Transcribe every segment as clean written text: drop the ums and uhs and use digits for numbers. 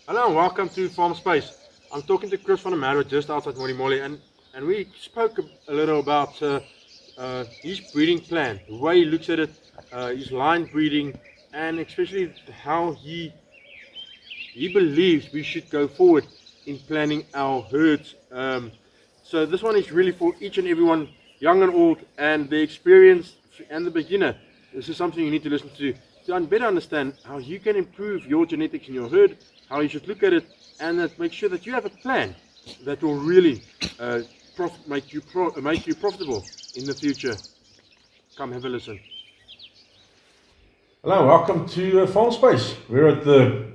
Hello and welcome to FarmSpace. I'm talking to Chris from the Merwe just outside Molimoli, and we spoke a little about his breeding plan, the way he looks at it, his line breeding, and especially how he believes we should go forward in planning our herds. So this one is really for each and everyone, young and old, and the experienced and the beginner. This is something you need to listen to better understand how you can improve your genetics in your herd, how you should look at it, and that make sure that you have a plan that will really make you profitable in the future. Come have a listen. Hello, welcome to FarmSpace. We're at the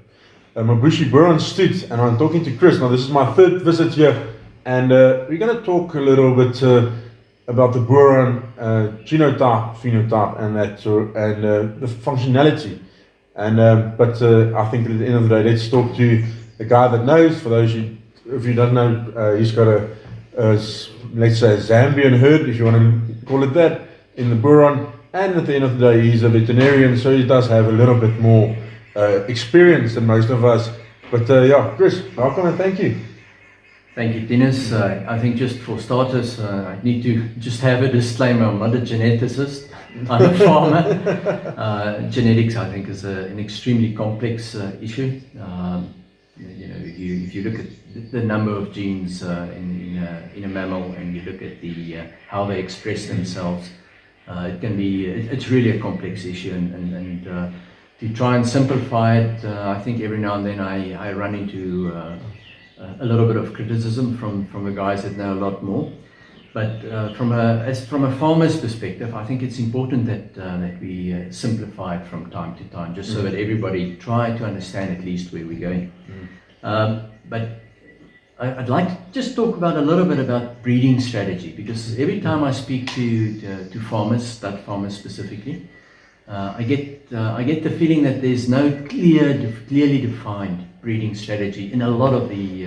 Mambushi Dieprooi Stud, and I'm talking to Chris. Now, this is my third visit here, and we're going to talk a little bit about the Boeran genotype, phenotype, and the functionality. But I think at the end of the day, let's talk to a guy that knows. For those if you don't know, he's got a let's say a Zambian herd, if you want to call it that, in the Boeran. And at the end of the day, he's a veterinarian, so he does have a little bit more experience than most of us. But yeah, Chris, welcome and thank you. Thank you, Tinus. I think just for starters, I need to just have a disclaimer. I'm not a geneticist. I'm a farmer. Genetics, I think, is an extremely complex issue. If you look at the number of genes in a mammal, and you look at how they express themselves, it's really a complex issue, and to try and simplify it, I think every now and then I run into a little bit of criticism from the guys that know a lot more. But from a farmer's perspective, I think it's important that we simplify it from time to time, just so that everybody try to understand at least where we're going. But I'd like to just talk about a little bit about breeding strategy, because every time I speak to farmers, stud farmers specifically, I get the feeling that there's no clearly defined breeding strategy in a lot of the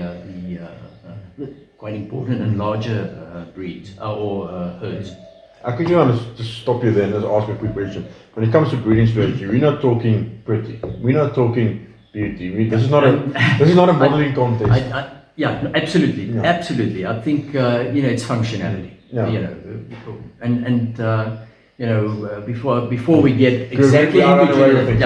quite important and larger breeds or herds. I quickly want to just stop you there and just ask you a quick question. When it comes to breeding strategy, we're not talking pretty, we're not talking beauty. This is not a modeling contest. Yeah, absolutely, Yeah. Absolutely. I think it's functionality. Yeah. Before we get exactly into things.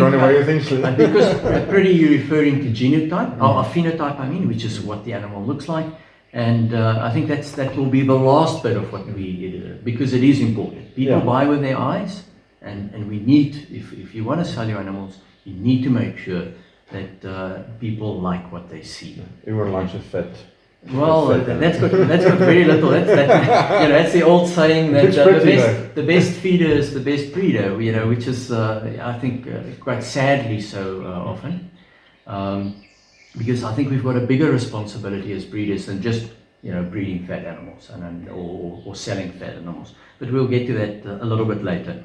Run away with things. Because pretty you're referring to genotype or phenotype, I mean, which is what the animal looks like, and I think that will be the last bit of what we because it is important. People buy with their eyes, and we need, if you want to sell your animals, you need to make sure that people like what they see. Everyone likes a fat. Well, that's got very little. That's the old saying that the best feeder is the best breeder. Which is I think quite sadly so often, because I think we've got a bigger responsibility as breeders than just breeding fat animals or selling fat animals. But we'll get to that a little bit later.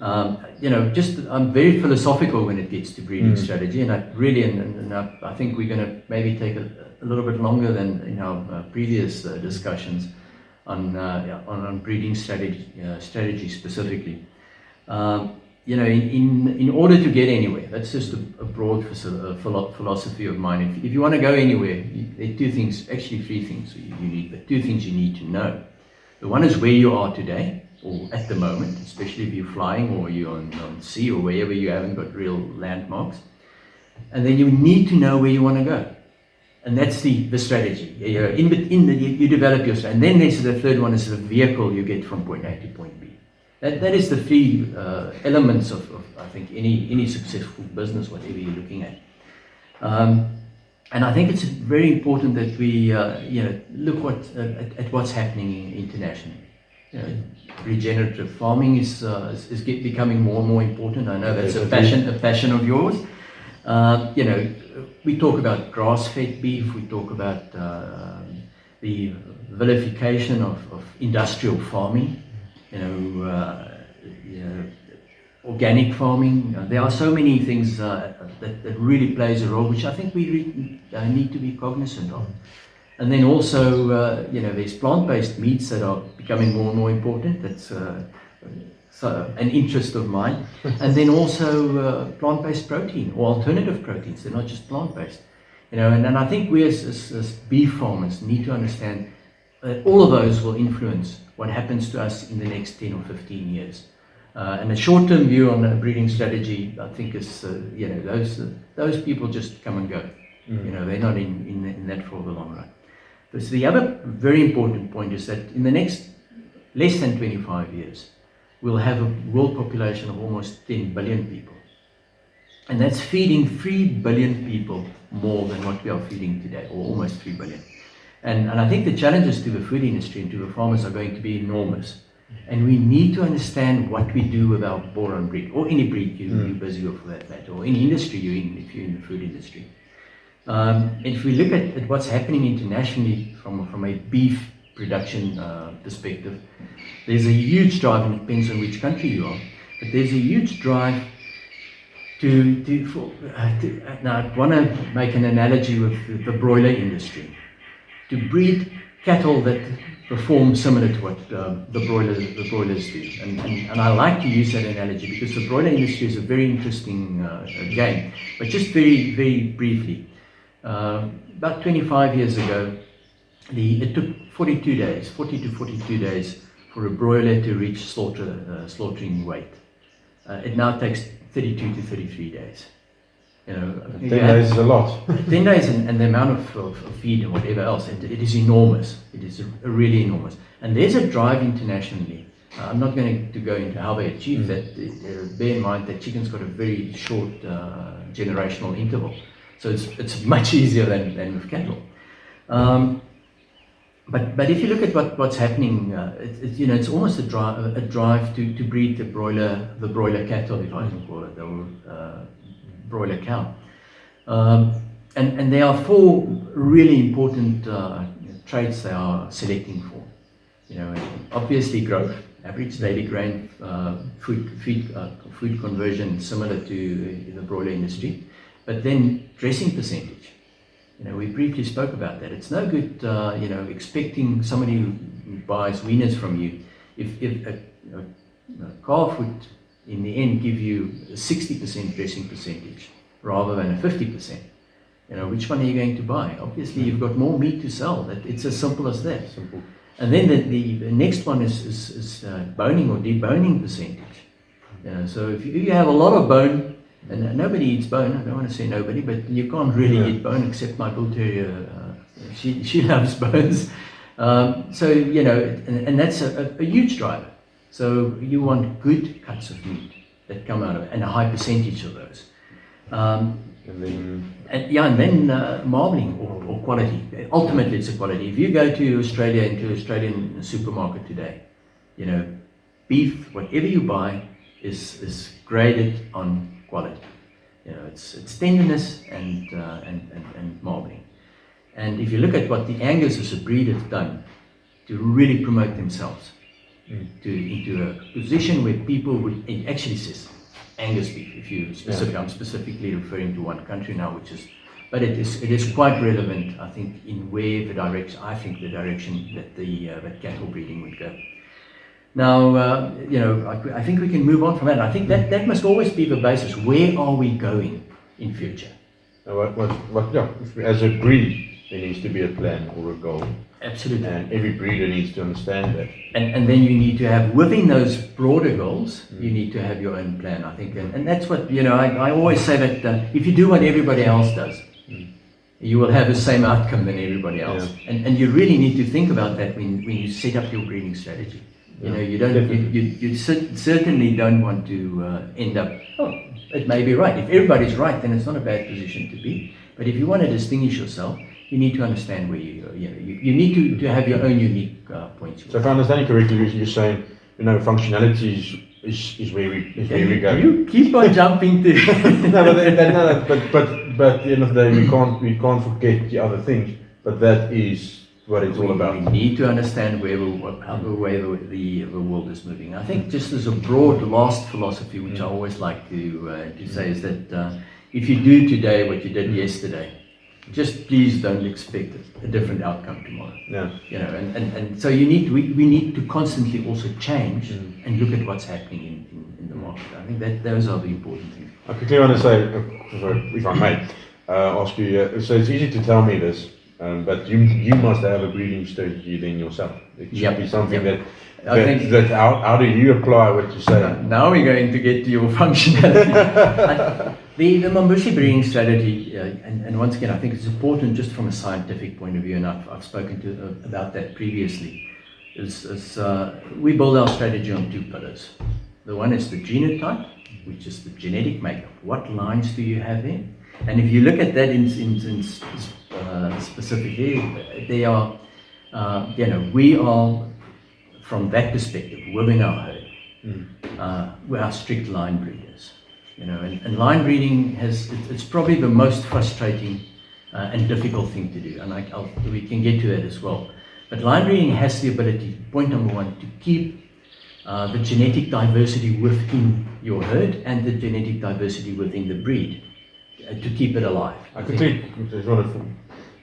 I'm very philosophical when it gets to breeding strategy, and I think we're going to maybe take a little bit longer than in our previous discussions on breeding strategy specifically. In order to get anywhere, that's just a broad philosophy of mine. If you want to go anywhere, there are three things you need, but two things you need to know. The one is where you are today, or at the moment, especially if you're flying or you're on sea or wherever you haven't got real landmarks. And then you need to know where you want to go. And that's the strategy. You develop your strategy. And then there's the third one, is the vehicle you get from point A to point B. That is the three elements of I think any successful business, whatever you're looking at. And I think it's very important that we look at what's happening internationally. Regenerative farming is becoming more and more important. I know that's a passion of yours. We talk about grass-fed beef. We talk about the vilification of industrial farming. Organic farming. There are so many things that really plays a role, which I think we need to be cognizant of. And then also, there's plant-based meats that are becoming more and more important. That's an interest of mine. And then also plant-based protein or alternative proteins. They're not just plant-based. And I think we as beef farmers need to understand that all of those will influence what happens to us in the next 10 or 15 years. And a short-term view on a breeding strategy, I think is, those people just come and go. They're not in that for the long run. So the other very important point is that in the next less than 25 years, we'll have a world population of almost 10 billion people. And that's feeding 3 billion people more than what we are feeding today, or almost 3 billion. And I think the challenges to the food industry and to the farmers are going to be enormous. And we need to understand what we do with our boron breed, or any breed you're busy with for that matter, or any industry you're in, if you're in the food industry. If we look at what's happening internationally from a beef production perspective, there's a huge drive, and it depends on which country you are, but there's a huge drive now I want to make an analogy with the broiler industry, to breed cattle that perform similar to what the broilers do. And I like to use that analogy because the broiler industry is a very interesting game. But just very, very briefly, about 25 years ago, it took 40 to 42 days for a broiler to reach slaughtering weight. It now takes 32 to 33 days. 10 days is a lot. 10 days and the amount of feed and whatever else, it is enormous. It is really enormous. And there's a drive internationally. I'm not going to go into how they achieve that. Bear in mind that chicken's got a very short generational interval. So it's much easier than with cattle. But if you look at what's happening, it's almost a drive to breed the broiler cattle, if I can call it, the broiler cow. And there are 4 really important traits they are selecting for. Obviously growth, average daily grain food conversion similar to the broiler industry, but then dressing percentage. We briefly spoke about that. It's no good, expecting somebody who buys wieners from you if a calf would, in the end, give you a 60% dressing percentage rather than a 50%. Which one are you going to buy? Obviously, you've got more meat to sell. It's as simple as that. Simple. And then the next one is boning or deboning percentage. So if you have a lot of bone, and nobody eats bone, I don't want to say nobody, but you can't really eat bone except my bull terrier. She loves bones. And that's a huge driver. So you want good cuts of meat that come out of it, and a high percentage of those. And then marbling or quality. Ultimately, it's a quality. If you go to Australia, into an Australian supermarket today, beef, whatever you buy, is graded on quality. It's tenderness and marbling. And if you look at what the Angus as a breed has done to really promote themselves into a position where people would, it actually says Angus beef, if you I'm specifically referring to one country now, but it is quite relevant, I think, in where the direction that cattle breeding would go. Now, I think we can move on from that. I think that must always be the basis. Where are we going in future? As a breed, there needs to be a plan or a goal. Absolutely. And every breeder needs to understand that. And then you need to have, within those broader goals, you need to have your own plan, I think. And that's what, I always say that if you do what everybody else does, you will have the same outcome than everybody else. Yeah. And you really need to think about that when you set up your breeding strategy. You certainly don't want to end up, it may be right. If everybody's right, then it's not a bad position to be. But if you want to distinguish yourself, you need to understand where you need to have your own unique points. So if I understand you correctly, you're saying, functionality is where we go. You keep on jumping to. But at the end of the day, we can't forget the other things. But that is what it's all about. We need to understand where the world is moving. I think just as a broad last philosophy, which I always like to say, is that if you do today what you did yesterday, just please don't expect a different outcome tomorrow. Yeah. You know, and so we need to constantly also change and look at what's happening in the market. I think that those are the important things. I quickly want to say, if I may, ask you, so it's easy to tell me this, but you must have a breeding strategy then yourself. It should be something that how do you apply what you say? Now we're going to get to your functionality. The Mambushi breeding strategy, and once again, I think it's important just from a scientific point of view, and I've spoken about that previously, is we build our strategy on two pillars. The one is the genotype, which is the genetic makeup. What lines do you have in? And if you look at that specifically, they are, we are, from that perspective, within our herd, we are strict line breeders. You know, and line breeding it's probably the most frustrating and difficult thing to do, and we can get to that as well. But line breeding has the ability, point number one, to keep the genetic diversity within your herd and the genetic diversity within the breed, to keep it alive. I could think,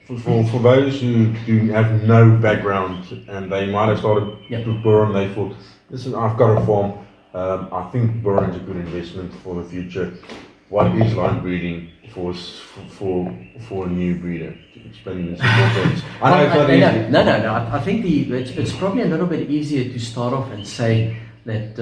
for those who have no background and they might have started with Burren, they thought, listen, I've got a farm, I think Burren's a good investment for the future. What is line breeding for a new breeder? Explain in simple terms. I know it's not easy. No. I think it's probably a little bit easier to start off and say that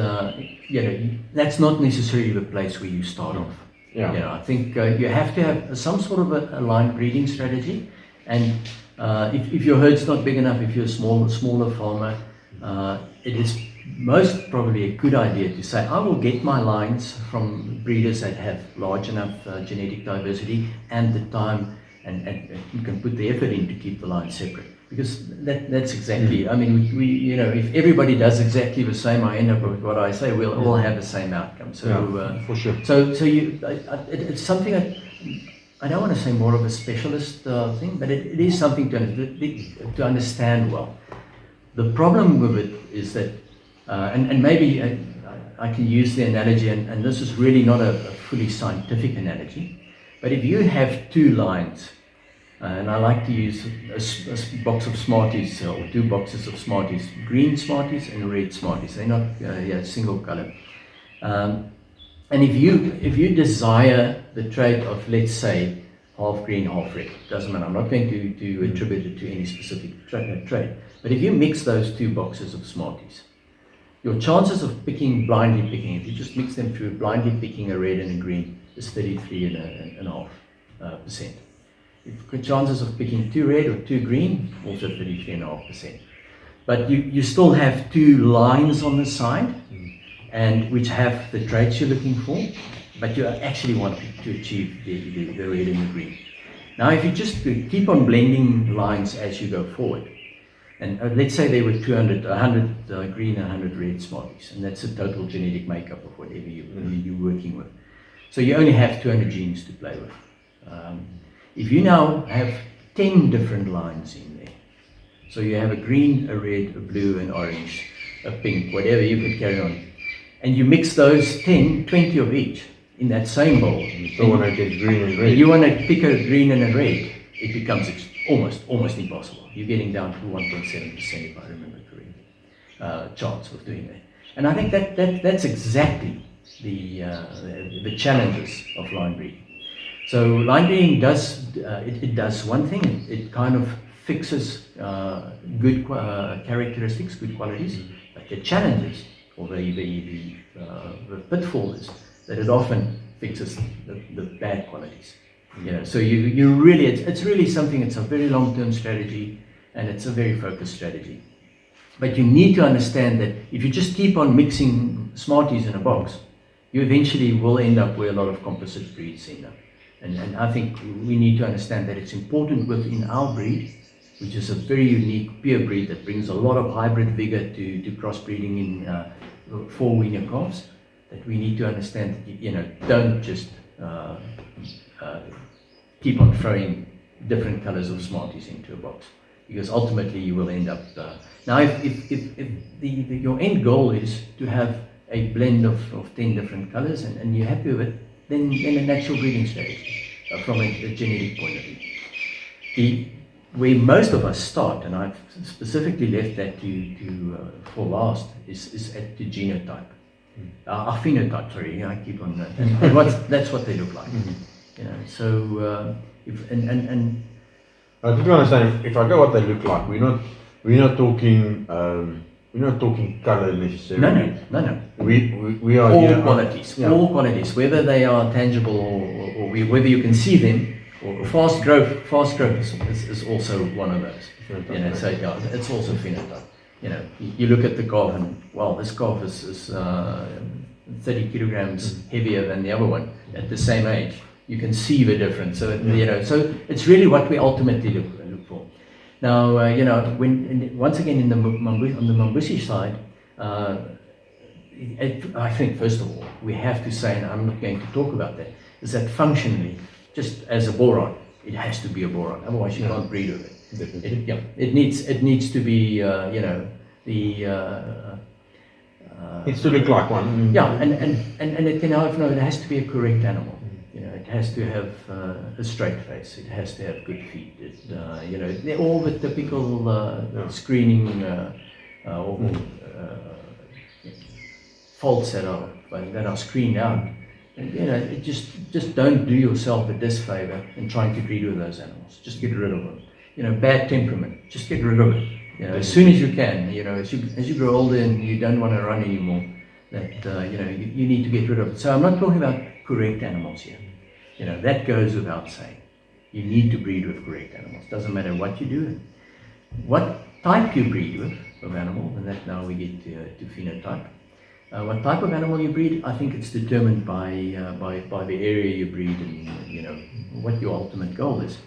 that's not necessarily the place where you start off. Yeah. You know, I think you have to have some sort of a line breeding strategy, and if your herd's not big enough, if you're a smaller farmer, it is most probably a good idea to say, I will get my lines from breeders that have large enough genetic diversity and the time, and you can put the effort in to keep the lines separate. Because that's exactly, I mean, we if everybody does exactly the same, I end up with what I say, we'll all have the same outcome. So for sure. So it's something that, I don't want to say more of a specialist thing, but it is something to understand well. The problem with it is that, and maybe I can use the analogy, and this is really not a fully scientific analogy, but if you have two lines, and I like to use a box of Smarties, or two boxes of Smarties, green Smarties and red Smarties, they're not single color. And if you desire the trait of, let's say, half green, half red, doesn't matter, I'm not going to attribute it to any specific trait, but if you mix those two boxes of Smarties, your chances of blindly picking, if you just mix them through, blindly picking a red and a green, is 33.5%. Your chances of picking two red or two green, also 33.5%. But you still have two lines on the side, and which have the traits you're looking for, but you actually want to achieve the red and the green. Now, if you just keep on blending lines as you go forward, and let's say there were 100 green and 100 red Smarties, and that's the total genetic makeup of whatever you're working with. So you only have 200 genes to play with. If you now have 10 different lines in there, so you have a green, a red, a blue, an orange, a pink, whatever you could carry on, and you mix those 10, 20 of each in that same bowl. You still want to get green and red. You want to pick a green and a red, it becomes almost impossible. You're getting down to 1.7%, if I remember correctly, chance of doing that. And I think that's exactly the challenges of line breeding. So line breeding does one thing. It kind of fixes good characteristics, good qualities, but the challenges, or the pitfall is that it often fixes the bad qualities. You know, so you really, it's really something. It's a very long-term strategy, and it's a very focused strategy. But you need to understand that if you just keep on mixing Smarties in a box, you eventually will end up where a lot of composite breeds end up. And I think we need to understand that it's important within our breed, which is a very unique pure breed that brings a lot of hybrid vigor to crossbreeding in four-weaner calves, that we need to understand that, don't just keep on throwing different colors of Smarties into a box, because ultimately you will end up. Now, if your end goal is to have a blend of 10 different colors and you're happy with it, then a natural breeding strategy from a genetic point of view. where most of us start, and I've specifically left that for last, is at the genotype. Our phenotype, sorry, I keep on that. And that's what they look like. You know, so I do understand. If I go what they look like, we're not talking color necessarily. No. We are all here, qualities, yeah. all qualities, whether they are tangible or whether you can see them. Or fast growth is also one of those. Phenotype, You know, so yeah, it's also phenotype. You know, you look at the calf and, well, this calf is 30 kilograms heavier than the other one at the same age. You can see the difference. So you know, so it's really what we ultimately look for. Now, you know, once again on the Mambushi side, I think first of all we have to say, and I'm not going to talk about that, is that functionally, just as a boron, it has to be a boron. Otherwise, you can't breed with it. It needs to be, you know, Needs to look like one. Yeah, and it can have it has to be a correct animal. You know, it has to have a straight face. It has to have good feet. You know, they're all the typical screening faults that are screened out. And, you know, just don't do yourself a disfavor in trying to breed with those animals. Just get rid of them. You know, bad temperament, just get rid of it. You know, as soon as you can. You know, as you grow older and you don't want to run anymore, that you know, you need to get rid of it. So I'm not talking about correct animals here. You know, that goes without saying. You need to breed with correct animals. Doesn't matter what you do, what type you breed with of animal, and that now we get to phenotype. What type of animal you breed, I think it's determined by the area you breed and, you know, what your ultimate goal is.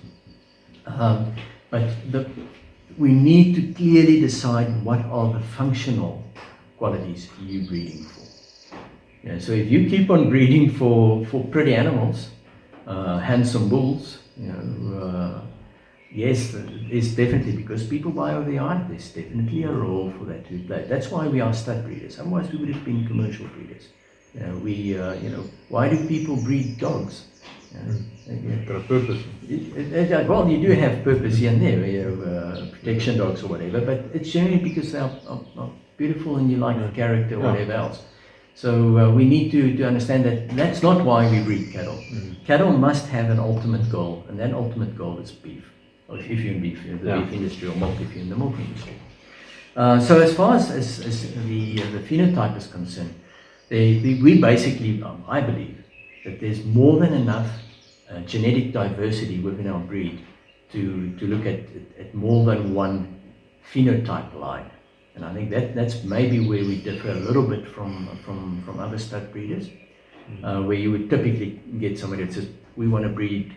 But we need to clearly decide what are the functional qualities you're breeding for. You know, so if you keep on breeding for pretty animals, handsome bulls, you know, yes, it's definitely, because people buy over the eye, there's definitely a role for that to play. That's why we are stud breeders. Otherwise, we would have been commercial breeders. You know, you know, why do people breed dogs? Got a purpose. Well, you do have purpose here and there, you know, protection dogs or whatever, but it's generally because they are beautiful and you like the character or whatever else. So we need to understand that that's not why we breed cattle. Cattle must have an ultimate goal, and that ultimate goal is beef. Or if you're in beef, the beef industry, or milk if you're in the milk industry. So as far as the phenotype is concerned, we basically, I believe, that there's more than enough genetic diversity within our breed to look at more than one phenotype line. And I think that's maybe where we differ a little bit from other stud breeders, where you would typically get somebody that says, we want to breed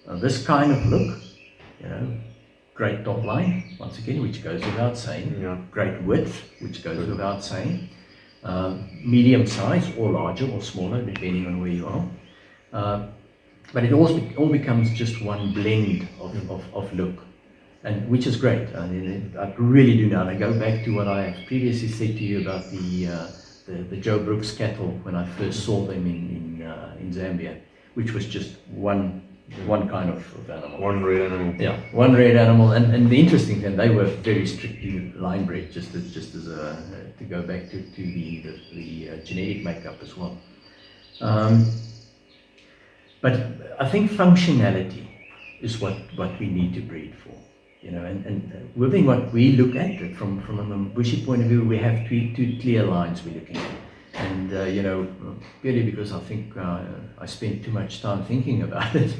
this kind of look, you know, great top line, once again, which goes without saying, great width, which goes without saying, medium size or larger or smaller, depending on where you are. But it all becomes just one blend of look. And which is great. I mean, I really do now. And I go back to what I have previously said to you about the Joe Brooks cattle when I first saw them in Zambia, which was just one kind of animal. One red animal. Yeah, one red animal. And the interesting thing, they were very strictly line bred, just as to go back to the genetic makeup as well. But I think functionality is what we need to breed for. You know, and within what we look at from a Mambushi point of view, we have two clear lines we're looking at. And, you know, purely because I think I spent too much time thinking about it,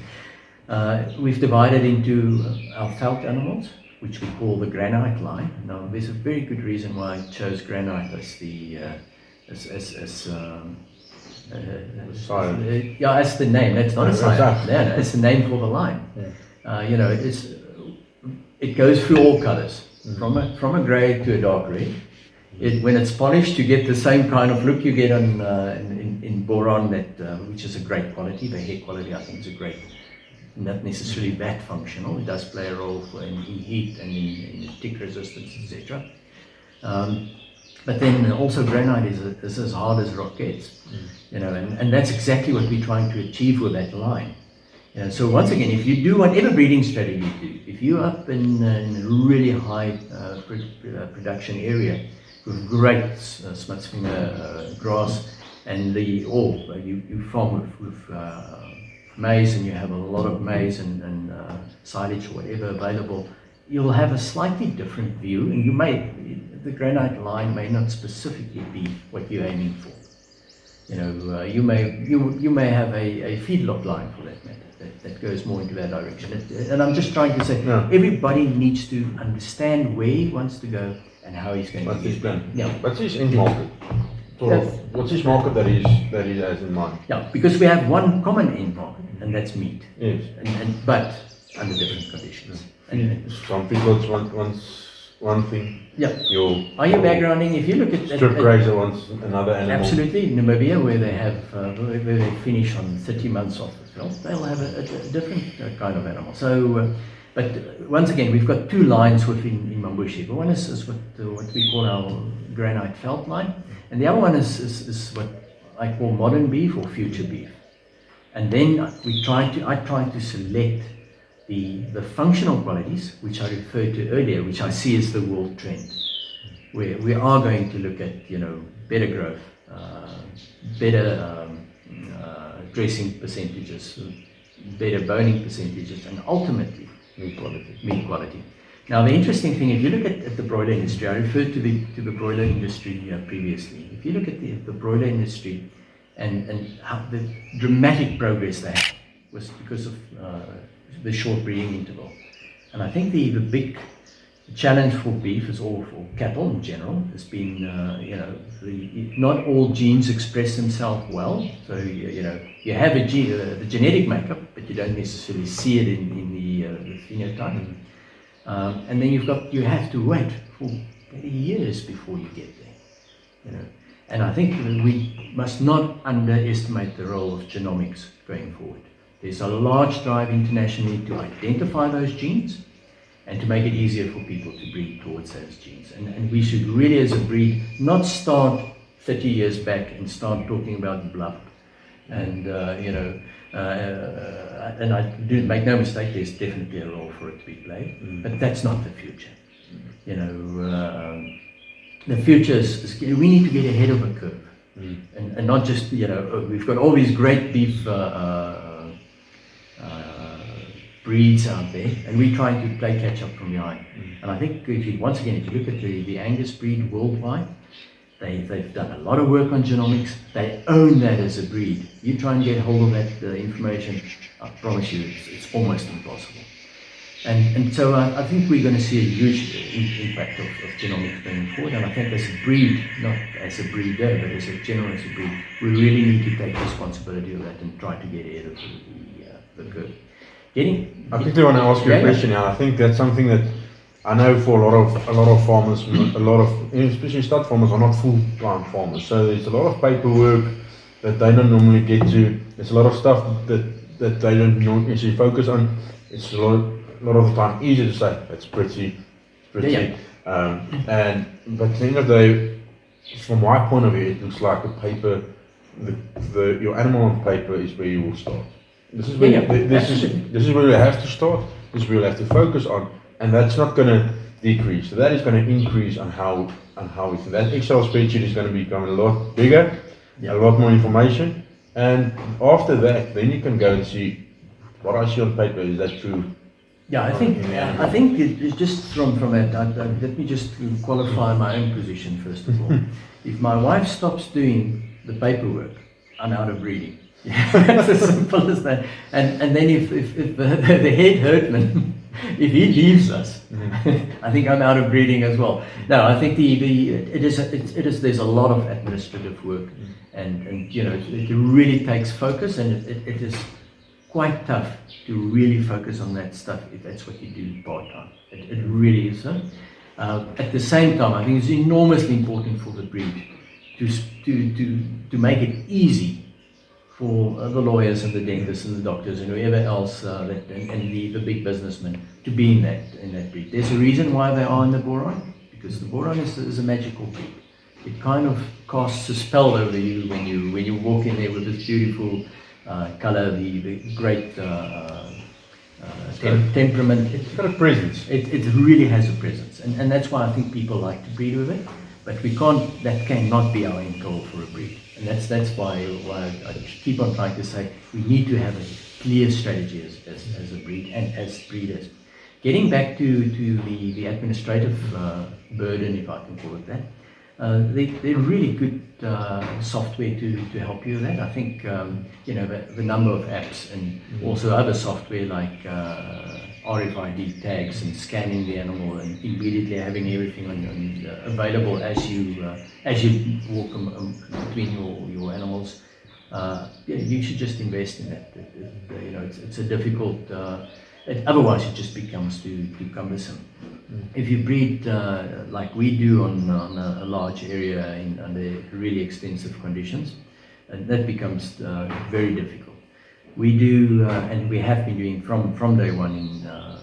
we've divided into our felt animals, which we call the granite line. Now, there's a very good reason why I chose granite as the, as the name. That's not a sign. No, it's the name for the line. Yeah. You know, it goes through all colors, from a grey to a dark red. When it's polished, you get the same kind of look you get in boron, which is a great quality. The hair quality, I think, is a great, not necessarily that functional. It does play a role in heat and in tick resistance, etc. But then also granite is as hard as rock gets, you know, and that's exactly what we're trying to achieve with that line. Yeah, so once again, if you do whatever breeding strategy you do, if you're up in a really high production area with great smutsvinger grass, and you farm with maize, and you have a lot of maize and silage or whatever available, you'll have a slightly different view, and the granite line may not specifically be what you're aiming for. You know, you may have a feedlot line for that matter that goes more into that direction. And I'm just trying to say, everybody needs to understand where he wants to go and how he's going to use it. Yeah. What's his end market? What's his market that he has in mind? Yeah, because we have one common end market, and that's meat. Yes. But under different conditions. And some people want one thing. Yeah. Are you backgrounding? If you look at strip grazer wants another animal. Absolutely. In Namibia, where they finish on 30 months off the field, they'll have a different kind of animal. So, but once again, we've got two lines within Mambushi. One is what we call our granite felt line, and the other one is what I call modern beef or future beef. And then I try to select the functional qualities, which I referred to earlier, which I see as the world trend, where we are going to look at, better growth, better dressing percentages, better boning percentages, and ultimately meat quality. Now, the interesting thing, if you look at the broiler industry, I referred to the broiler industry previously. If you look at the broiler industry and how the dramatic progress they had was because of the short breeding interval. And I think the big challenge for beef or for cattle in general has been, not all genes express themselves well. So, you have the genetic makeup, but you don't necessarily see it in the phenotype. And then you have to wait for years before you get there, And I think we must not underestimate the role of genomics going forward. There's a large drive internationally to identify those genes and to make it easier for people to breed towards those genes. And we should really, as a breed, not start 30 years back and start talking about bluff. And, and I do make no mistake, there's definitely a role for it to be played, but that's not the future. The future is we need to get ahead of a curve, and not just, we've got all these great beef breeds out there, and we're trying to play catch up from behind. And I think if you look at the Angus breed worldwide, they've done a lot of work on genomics. They own that as a breed. You try and get hold of that information, I promise you, it's almost impossible. And so I think we're going to see a huge impact of genomics going forward. And I think as a breed, not as a breeder, but as a breed, we really need to take responsibility of that and try to get ahead of the curve. I quickly want to ask you a question now. I think that's something that I know for a lot of farmers, especially stud farmers, are not full-time farmers. So there's a lot of paperwork that they don't normally get to. There's a lot of stuff that they don't normally focus on. It's a lot of the time easy to say it's pretty. But at the end of the day, from my point of view, it looks like a paper. Your animal on paper is where you will start. This is where you have to start. This is where you have to focus on, and that's not going to decrease. So that is going to increase on how we think. That Excel spreadsheet is going to become a lot bigger, a lot more information, and after that, then you can go and see what I see on paper. Is that true? Yeah, I think it's just from that. Let me just qualify my own position first of all. If my wife stops doing the paperwork, I'm out of breeding. It's as simple as that. And then if the head herdman, if he leaves us, I think I'm out of breeding as well. No, I think there's a lot of administrative work, and it really takes focus, and it is quite tough to really focus on that stuff if that's what you do part time. It really is. At the same time, I think it's enormously important for the breed to make it easy for the lawyers and the dentists and the doctors and whoever else and the big businessmen to be in that breed. There's a reason why they are in the boron, because the boron is a magical breed. It kind of casts a spell over you when you walk in there with this beautiful color, the great temperament. It's got a presence. It really has a presence, and that's why I think people like to breed with it. But that cannot be our end goal for a breed, and that's why I keep on trying to say we need to have a clear strategy as a breed and as breeders. Getting back to the administrative burden, if I can call it that, they're really good software to help you with that. I think the number of apps and also other software like RFID tags and scanning the animal and immediately having everything available as you walk between your animals. You should just invest in that. It's a difficult. Otherwise, it just becomes too cumbersome. If you breed like we do on a large area under really extensive conditions, that becomes very difficult. We do, and we have been doing from day one.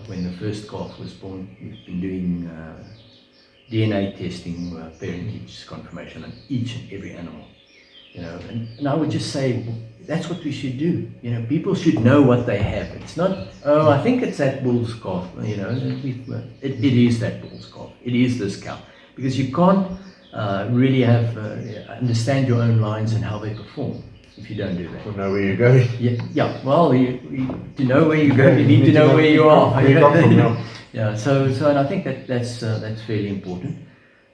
When the first calf was born, we've been doing DNA testing, parentage confirmation on each and every animal. And I would just say that's what we should do. People should know what they have. It's not, oh, I think it's that bull's calf. It is that bull's calf. It is this cow, because you can't really understand your own lines and how they perform if you don't do that. To know where you're going. Yeah. Well, to know where you go, you need to know where you are. Where you come from, yeah. So, and I think that's fairly important.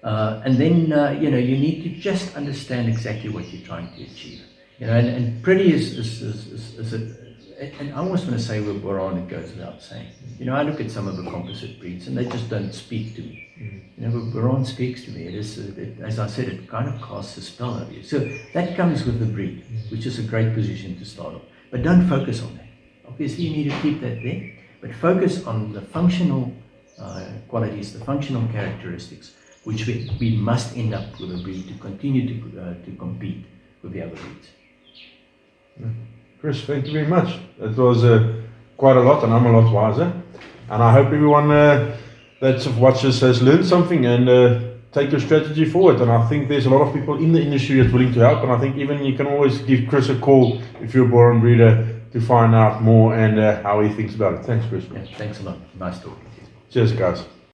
And then you need to just understand exactly what you're trying to achieve. And pretty is and I almost want to say with Boran, it goes without saying. I look at some of the composite breeds and they just don't speak to me. But Boran speaks to me. As I said, it kind of casts a spell over you. So that comes with the breed, which is a great position to start off. But don't focus on that. Obviously, you need to keep that there, but focus on the functional qualities, the functional characteristics, which we must end up with a breed to continue to compete with the other breeds. Chris, thank you very much. It was quite a lot, and I'm a lot wiser. And I hope everyone that watches has learned something and take your strategy forward. And I think there's a lot of people in the industry that's willing to help. And I think even you can always give Chris a call if you're a Boran breeder to find out more and how he thinks about it. Thanks, Chris. Yeah, thanks a lot. Nice talking to you. Cheers, guys.